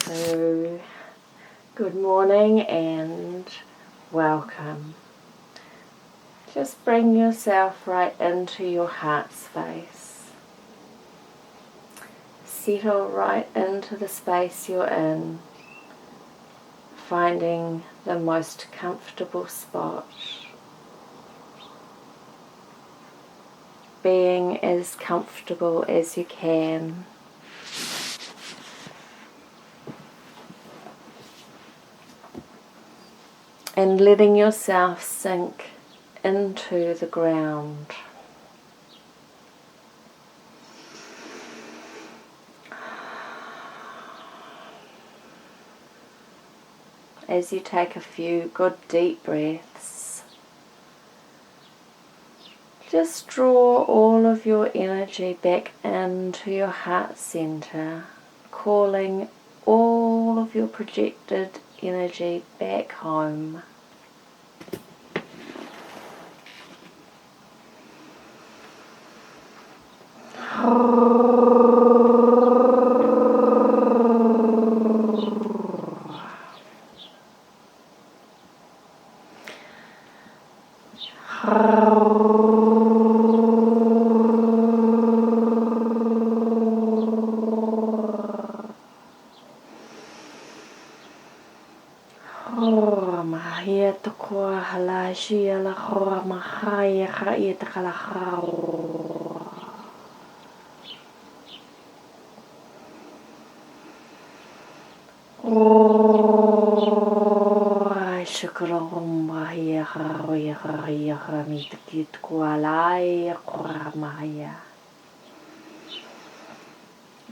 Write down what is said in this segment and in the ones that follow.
So, good morning and welcome. Just bring yourself right into your heart space. Settle right into the space you're in, finding the most comfortable spot. Being as comfortable as you can. And letting yourself sink into the ground. As you take a few good deep breaths, just draw all of your energy back into your heart center, calling all of your projected energy back home.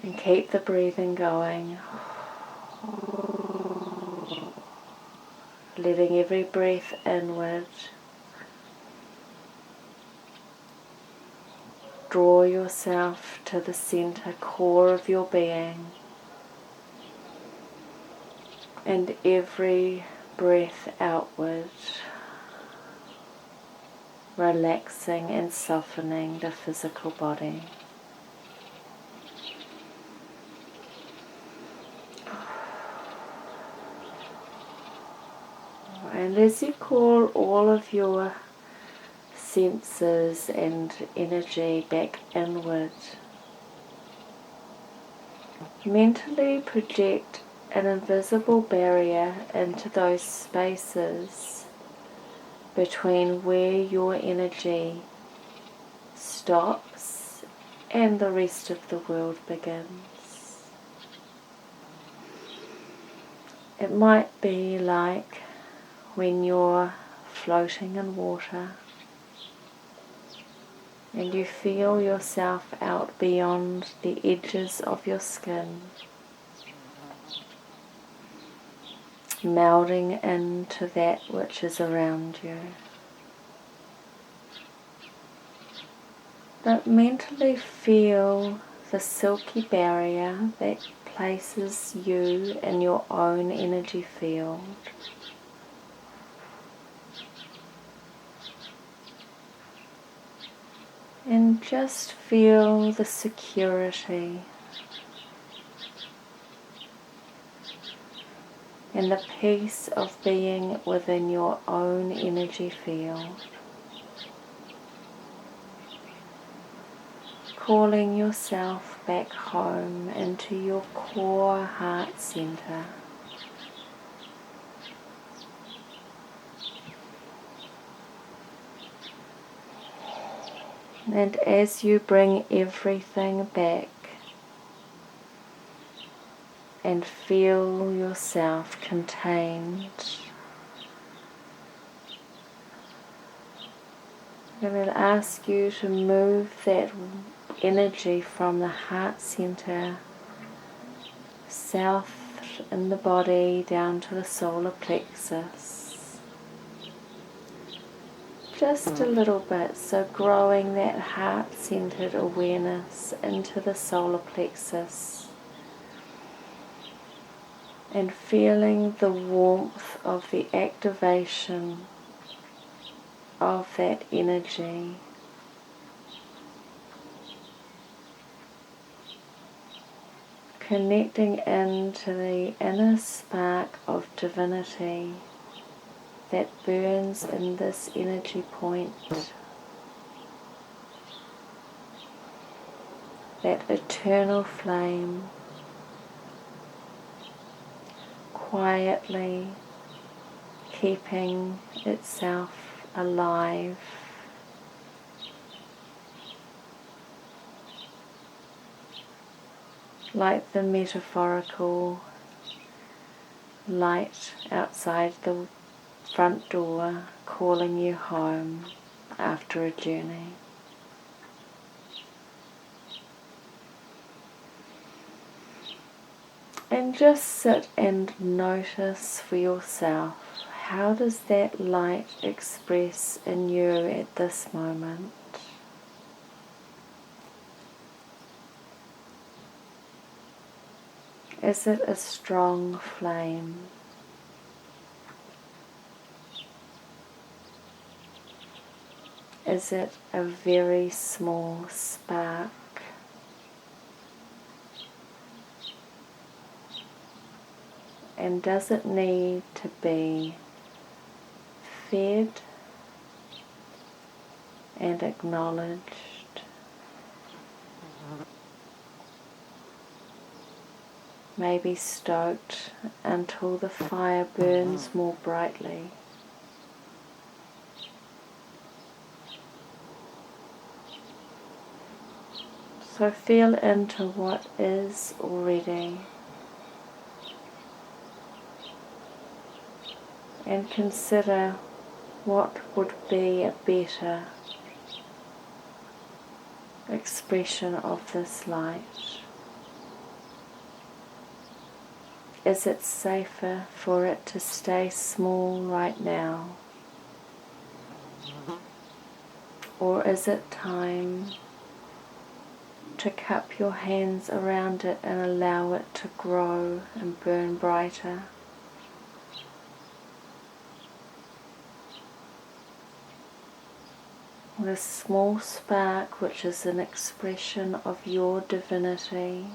And keep the breathing going, letting every breath inward draw yourself to the center core of your being, and every breath outward, relaxing and softening the physical body. And as you call all of your senses and energy back inward, mentally project an invisible barrier into those spaces between where your energy stops and the rest of the world begins. It might be like when you're floating in water and you feel yourself out beyond the edges of your skin, melding into that which is around you. But mentally feel the silky barrier that places you in your own energy field. And just feel the security and the peace of being within your own energy field. Calling yourself back home into your core heart center. And as you bring everything back and feel yourself contained, I will ask you to move that energy from the heart center south in the body down to the solar plexus. Just a little bit, so growing that heart-centered awareness into the solar plexus and feeling the warmth of the activation of that energy. connecting into the inner spark of divinity that burns in this energy point, that eternal flame, quietly keeping itself alive. Like the metaphorical light outside the front door calling you home after a journey. And just sit and notice for yourself, how does that light express in you at this moment? Is it a strong flame? Is it a very small spark? And does it need to be fed and acknowledged? Maybe stoked until the fire burns more brightly. So feel into what is already and consider what would be a better expression of this light. Is it safer for it to stay small right now? Or is it time to cup your hands around it and allow it to grow and burn brighter? This small spark, which is an expression of your divinity,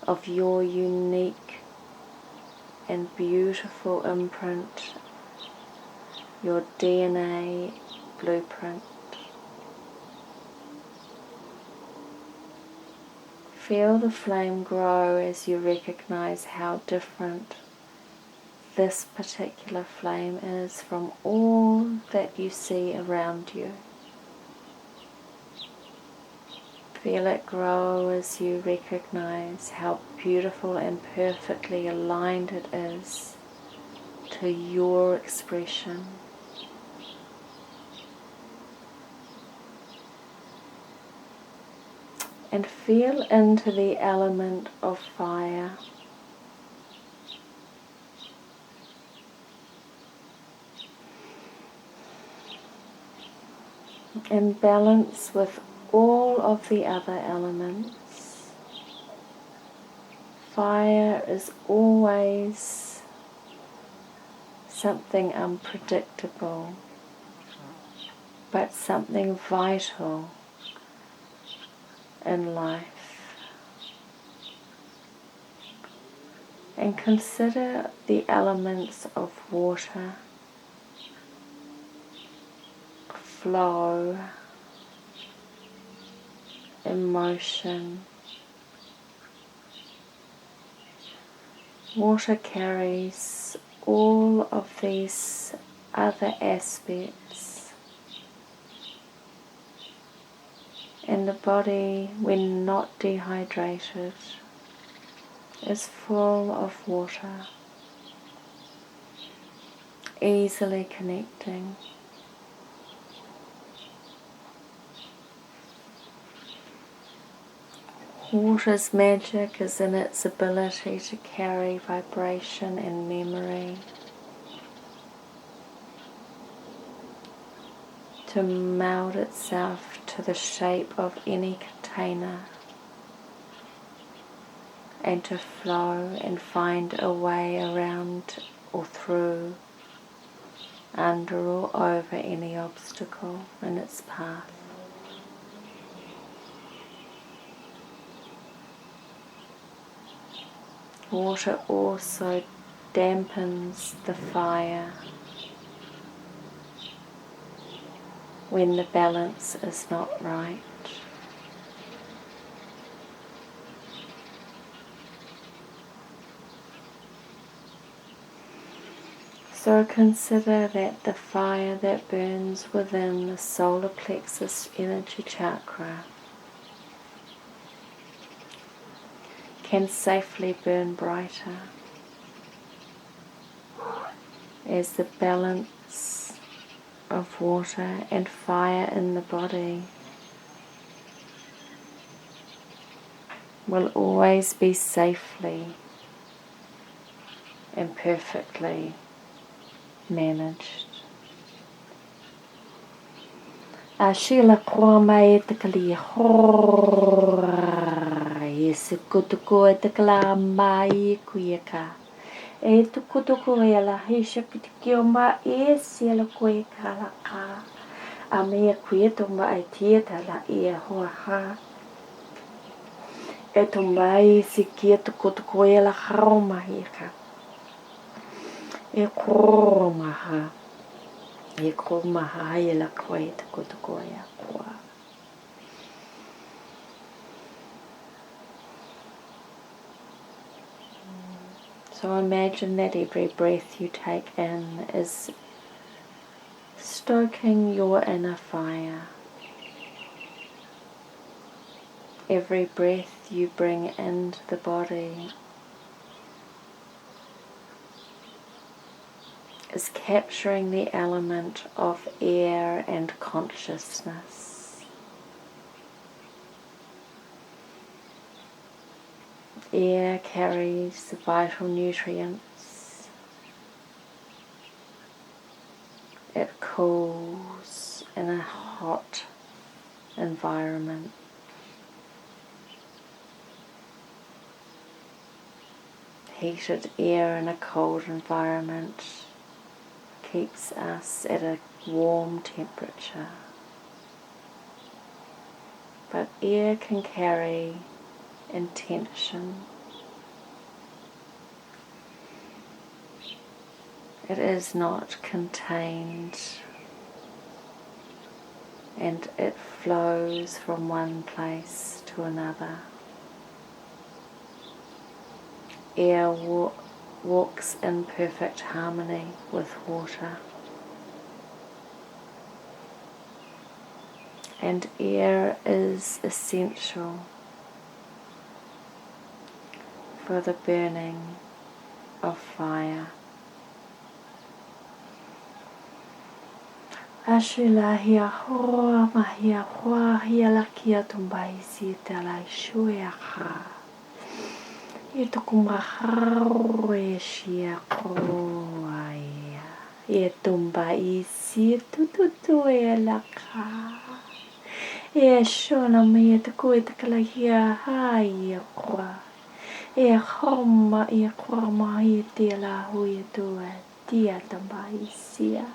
of your unique and beautiful imprint, your DNA blueprint. Feel the flame grow as you recognize how different this particular flame is from all that you see around you. Feel it grow as you recognize how beautiful and perfectly aligned it is to your expression. And feel into the element of fire. In balance with all of the other elements. Fire is always something unpredictable, but something vital in life. And consider the elements of water, flow, emotion. Water carries all of these other aspects, and the body, when not dehydrated, is full of water, easily connecting. Water's magic is in its ability to carry vibration and memory, to meld itself to the shape of any container, and to flow and find a way around or through, under or over any obstacle in its path. Water also dampens the fire when the balance is not right. So consider that the fire that burns within the solar plexus energy chakra can safely burn brighter as the balance of water and fire in the body will always be safely and perfectly managed. Ashila kwa mai te kali Yesu kutuko e te kala mai kuieka. E tu kutuko e la hisha kitiki o ma e siela koe kala ka. A mea kuieto ma e tieta la e hoa ha. E tu mai si kia tu kutuko e la haroma hieka. E koroma ha. E koroma ha e la koe te kutuko e a koa. So imagine that every breath you take in is stoking your inner fire. Every breath you bring into the body is capturing the element of air and consciousness. Air carries the vital nutrients. It cools in a hot environment. Heated air in a cold environment keeps us at a warm temperature. But air can carry intention. It is not contained, and it flows from one place to another. Air walks in perfect harmony with water. And air is essential for the burning of fire. Ashila hia hoa mahia hoa hia lakia tumbai si tala shua ha. Ito kumaharo e shia koa ia. E tumbai si tututu e laka. E shona me te koe te kalahia hai e koa. E homa e koa mai e te la hui e tua tia tumbai sia.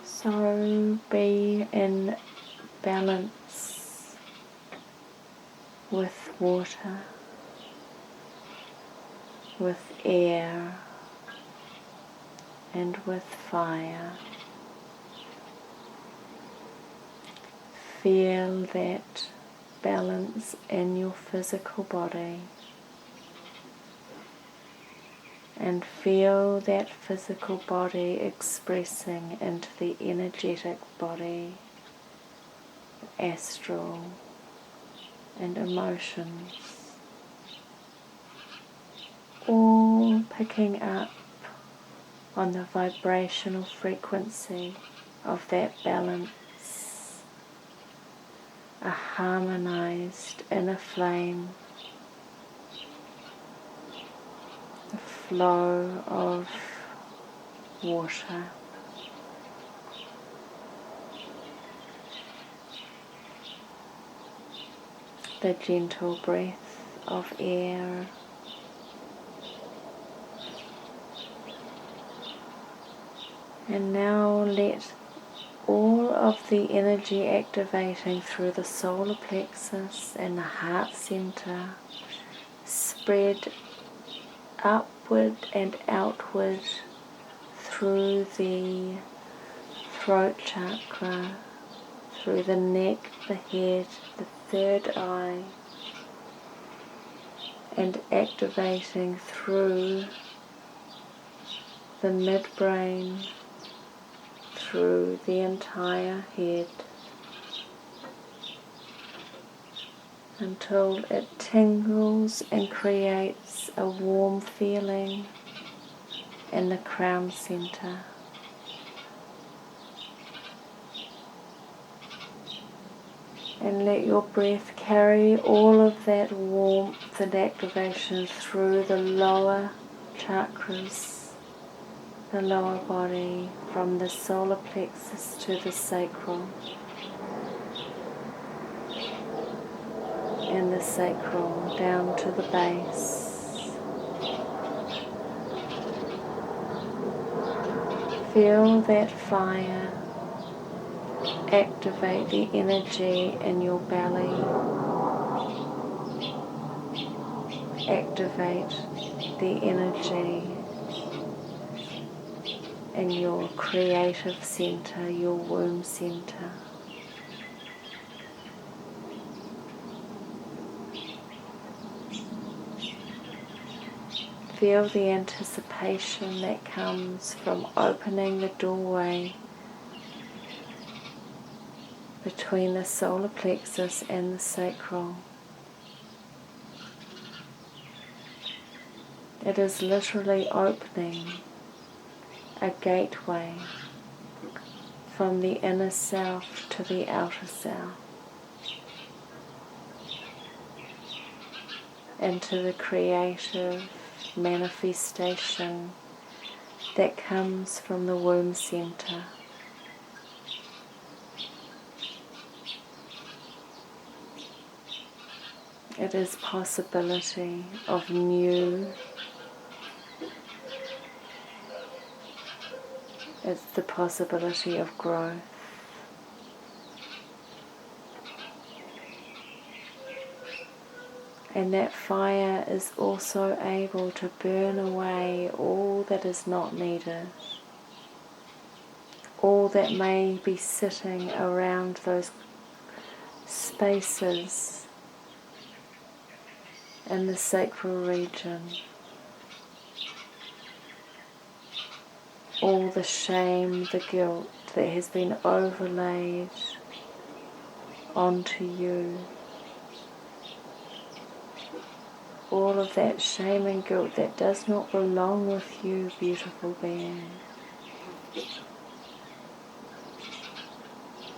So be in balance with water, with air, and with fire. Feel that balance in your physical body, and feel that physical body expressing into the energetic body, astral and emotions, all picking up on the vibrational frequency of that balance, a harmonized inner flame, the flow of water. The gentle breath of air, And now let all of the energy activating through the solar plexus and the heart center spread upward and outward through the throat chakra, through the neck, the head, the third eye, and activating through the midbrain, through the entire head, until it tingles and creates a warm feeling in the crown center. And let your breath carry all of that warmth and activation through the lower chakras, the lower body, from the solar plexus to the sacral, and the sacral down to the base. Feel that fire activate the energy in your belly, activate the energy in your creative center, your womb center. Feel the anticipation that comes from opening the doorway between the solar plexus and the sacral. It is literally opening a gateway from the inner self to the outer self, into the creative manifestation that comes from the womb center. It is possibility of new. It's the possibility of growth. And that fire is also able to burn away all that is not needed, all that may be sitting around those spaces in the sacral region, all the shame, the guilt that has been overlaid onto you. All of that shame and guilt that does not belong with you, beautiful being.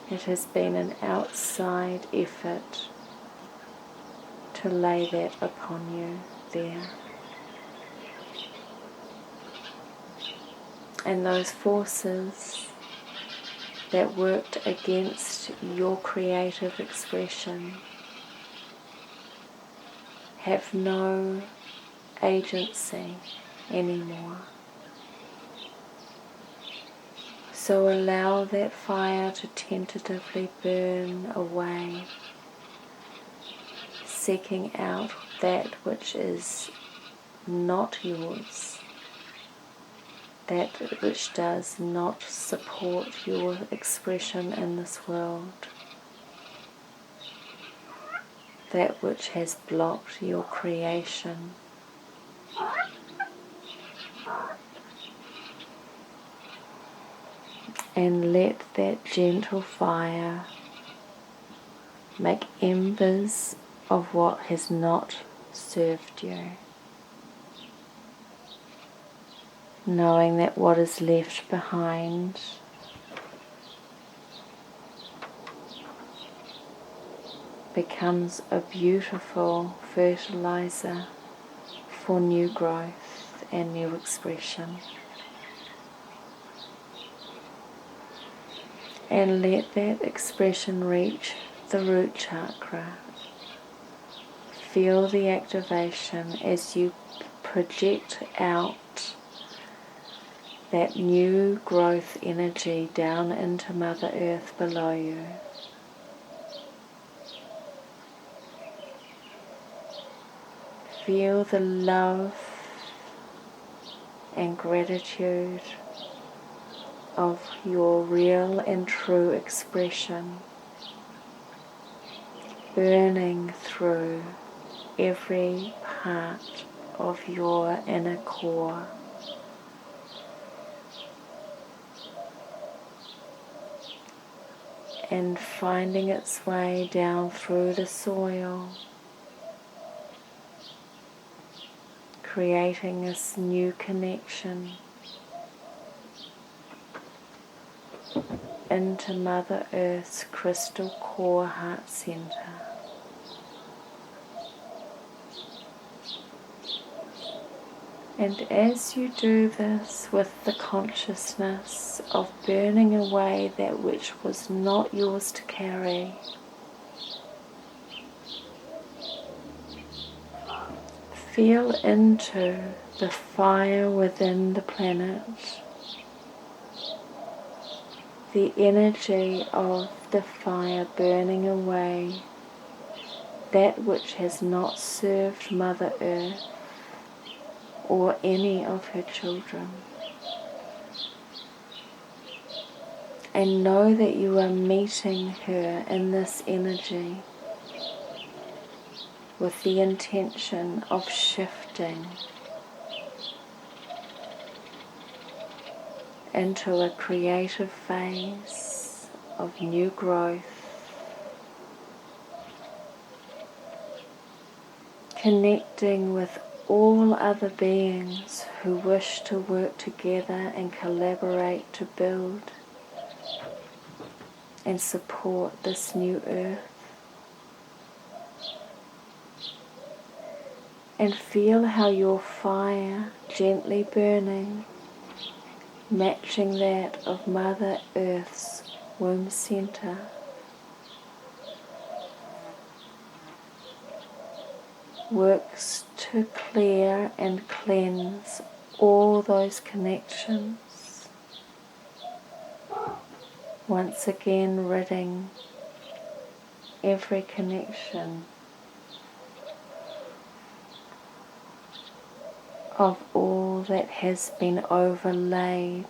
It has been an outside effort to lay that upon you there. And those forces that worked against your creative expression have no agency anymore. So allow that fire to tentatively burn away, seeking out that which is not yours, that which does not support your expression in this world, that which has blocked your creation. And let that gentle fire make embers of what has not served you, knowing that what is left behind becomes a beautiful fertilizer for new growth and new expression. And let that expression reach the root chakra. Feel the activation as you project out that new growth energy down into Mother Earth below you. Feel the love and gratitude of your real and true expression burning through every part of your inner core. And finding its way down through the soil, creating this new connection into Mother Earth's crystal core heart center. And as you do this with the consciousness of burning away that which was not yours to carry, feel into the fire within the planet, the energy of the fire burning away that which has not served Mother Earth or any of her children. And know that you are meeting her in this energy with the intention of shifting into a creative phase of new growth, connecting with all other beings who wish to work together and collaborate to build and support this new earth. And feel how your fire, gently burning, matching that of Mother Earth's womb center, works to clear and cleanse all those connections, once again ridding every connection of all that has been overlaid,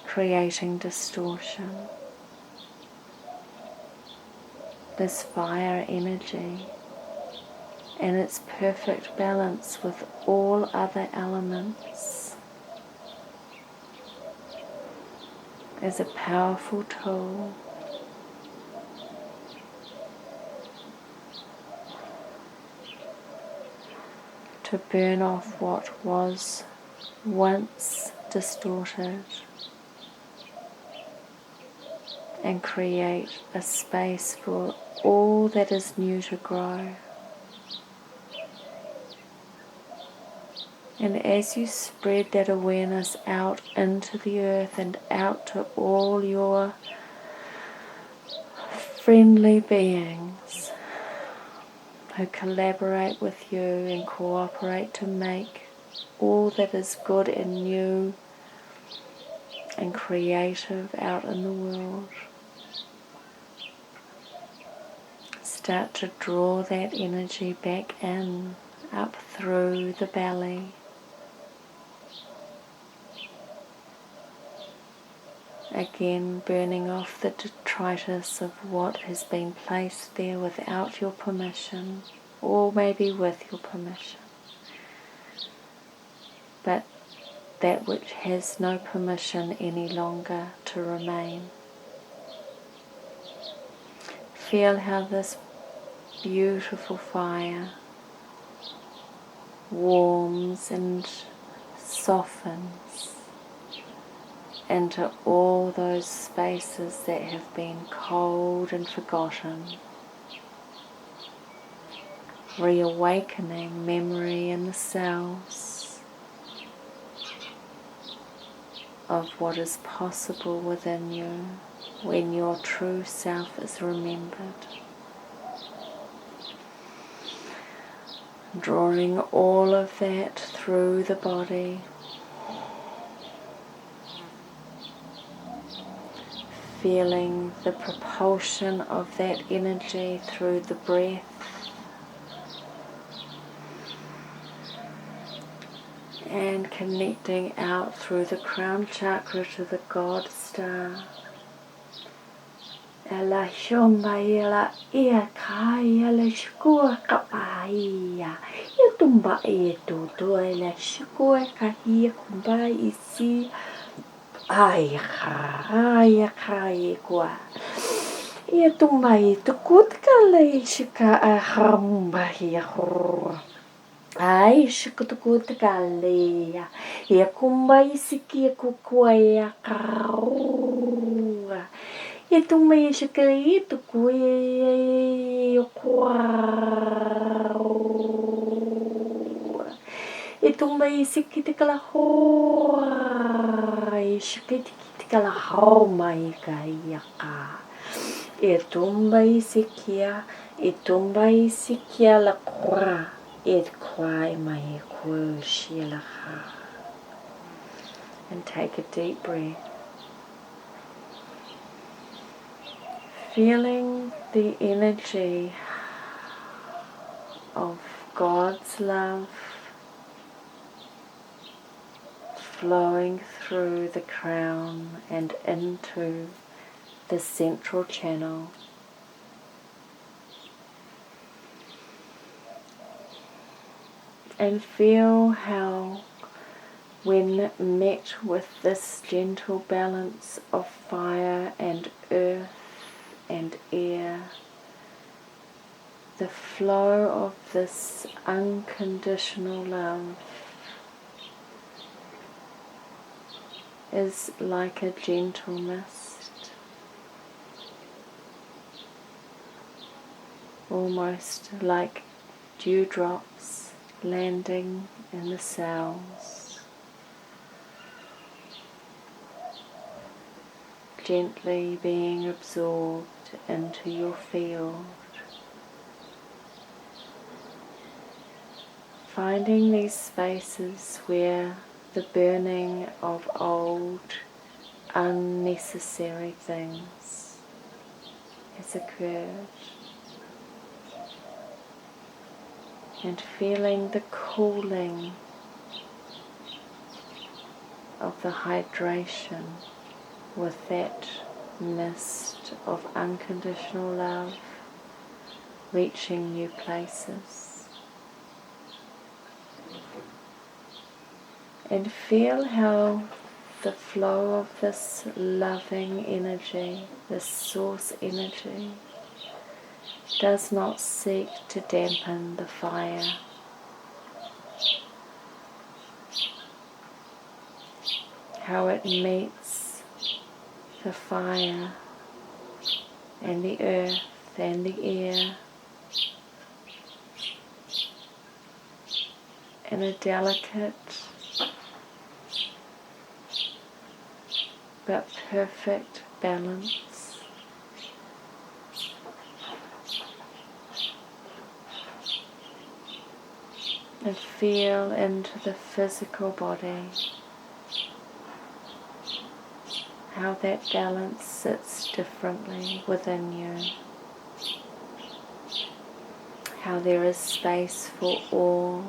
creating distortion. This fire energy and its perfect balance with all other elements is a powerful tool to burn off what was once distorted and create a space for all that is new to grow. And as you spread that awareness out into the earth and out to all your friendly beings who collaborate with you and cooperate to make all that is good and new and creative out in the world, start to draw that energy back in, up through the belly, again burning off the detritus of what has been placed there without your permission, or maybe with your permission, but that which has no permission any longer to remain. Feel how this beautiful fire warms and softens into all those spaces that have been cold and forgotten, reawakening memory in the cells of what is possible within you when your true self is remembered. Drawing all of that through the body, feeling the propulsion of that energy through the breath. And connecting out through the crown chakra to the God Star. Ela shomba ela ia kai ela shkua kapaya. Ia tumba ia tutu ela shkua kahia kumba isi. Ai kai kwa. Ia tumba ia tukut kale shika ahramba ia hurra. Ai shikutukut kale. Ia kumba isi kia kukua ia karura. E tu me shakei tu kue e tu me sikiti kala hora e shakiti kala homa e kaiaka e tu me sikia e tu me sikia la kora e kwai mai ku shila ha. And take a deep breath. Feeling the energy of God's love flowing through the crown and into the central channel. And feel how, when met with this gentle balance of fire and earth and air, the flow of this unconditional love is like a gentle mist, almost like dewdrops landing in the cells, gently being absorbed into your field, finding these spaces where the burning of old, unnecessary things has occurred, and feeling the cooling of the hydration with that mist of unconditional love reaching new places. And feel how the flow of this loving energy, this source energy, does not seek to dampen the fire. How it meets the fire and the earth and the air in a delicate but perfect balance. And feel into the physical body how that balance sits differently within you. How there is space for all.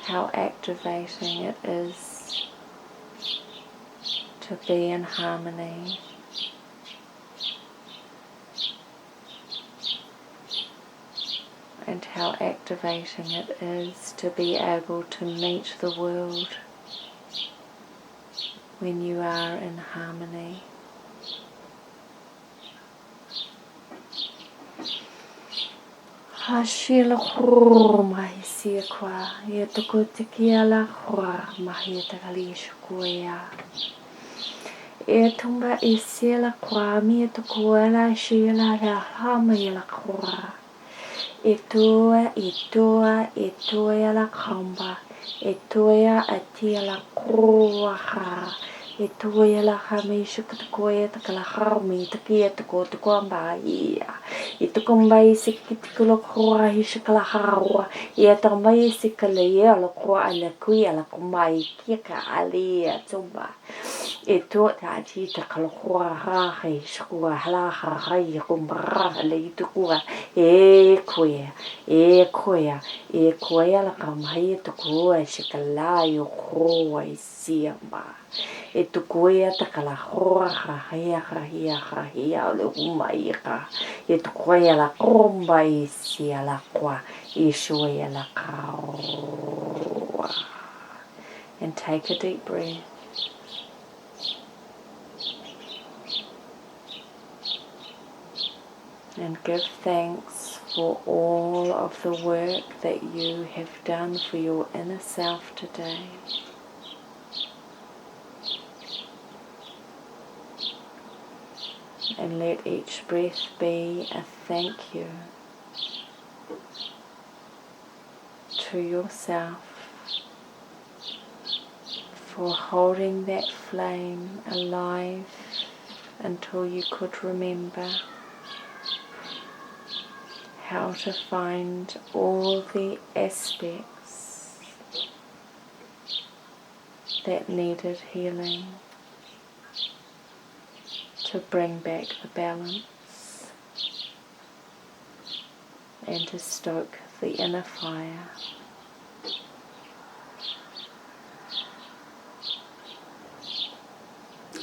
How activating it is to be in harmony. And how activating it is to be able to meet the world when you are in harmony. Hashila khur mai sia kwa ye toko tikia la khur mai takali shkuya e tumba e sia la kwa mi toko la shila la hama la khur e toa la khamba e toa atia la khur E toia la hami shuka te koe te kala harmi te kia te ko te koa mbai ia. E te kumbai se ki te kula kora hi shuka la harawa. E a tamai se kala ia la koa ala kuia la kumbai kia ka alia tumba. E tō te ati te kala kora rahi shukua hala harai kumbara le i te kua. E koea la kamai e te kua e shuka la i o koa i sia ma. E tu koea te kala hora rahia o le umai ka. E tu koea la komba i sia la kwa i shoea la kaua. And take a deep breath. And give thanks for all of the work that you have done for your inner self today. And let each breath be a thank you to yourself for holding that flame alive until you could remember how to find all the aspects that needed healing to bring back the balance and to stoke the inner fire.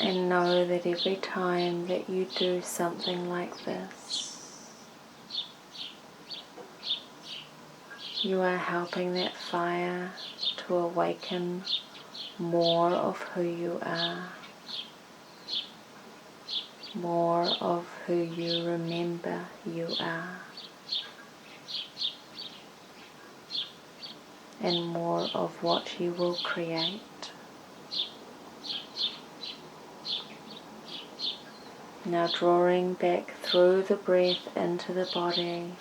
And know that every time that you do something like this, you are helping that fire to awaken more of who you are, more of who you remember you are, and more of what you will create. Now drawing back through the breath into the body.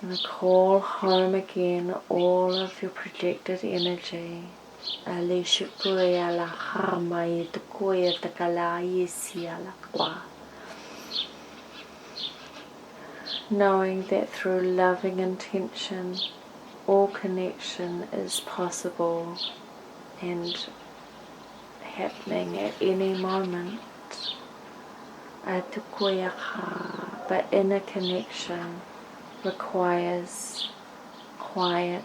And call home again all of your projected energy. Ali shukuya la harmai te koya te kalai sia la kwa. Knowing that through loving intention, all connection is possible and happening at any moment. But inner connection requires quiet,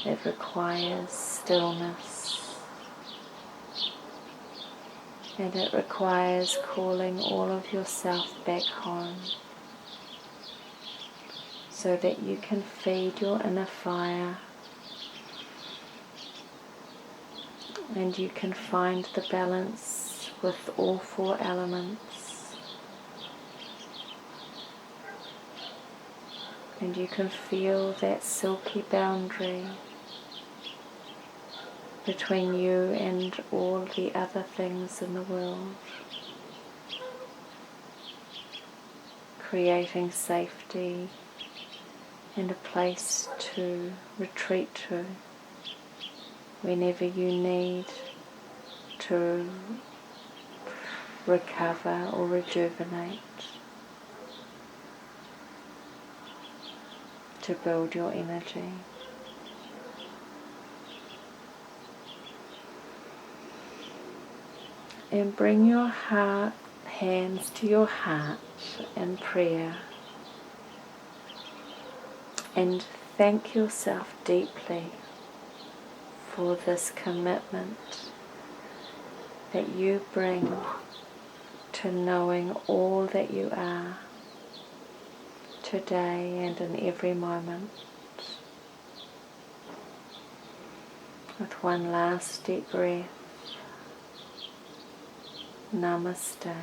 it requires stillness, and it requires calling all of yourself back home so that you can feed your inner fire and you can find the balance with all four elements, and you can feel that silky boundary between you and all the other things in the world, creating safety and a place to retreat to whenever you need to recover or rejuvenate, to build your energy. And bring your hands to your heart in prayer and thank yourself deeply for this commitment that you bring to knowing all that you are today and in every moment. With one last deep breath. Namaste.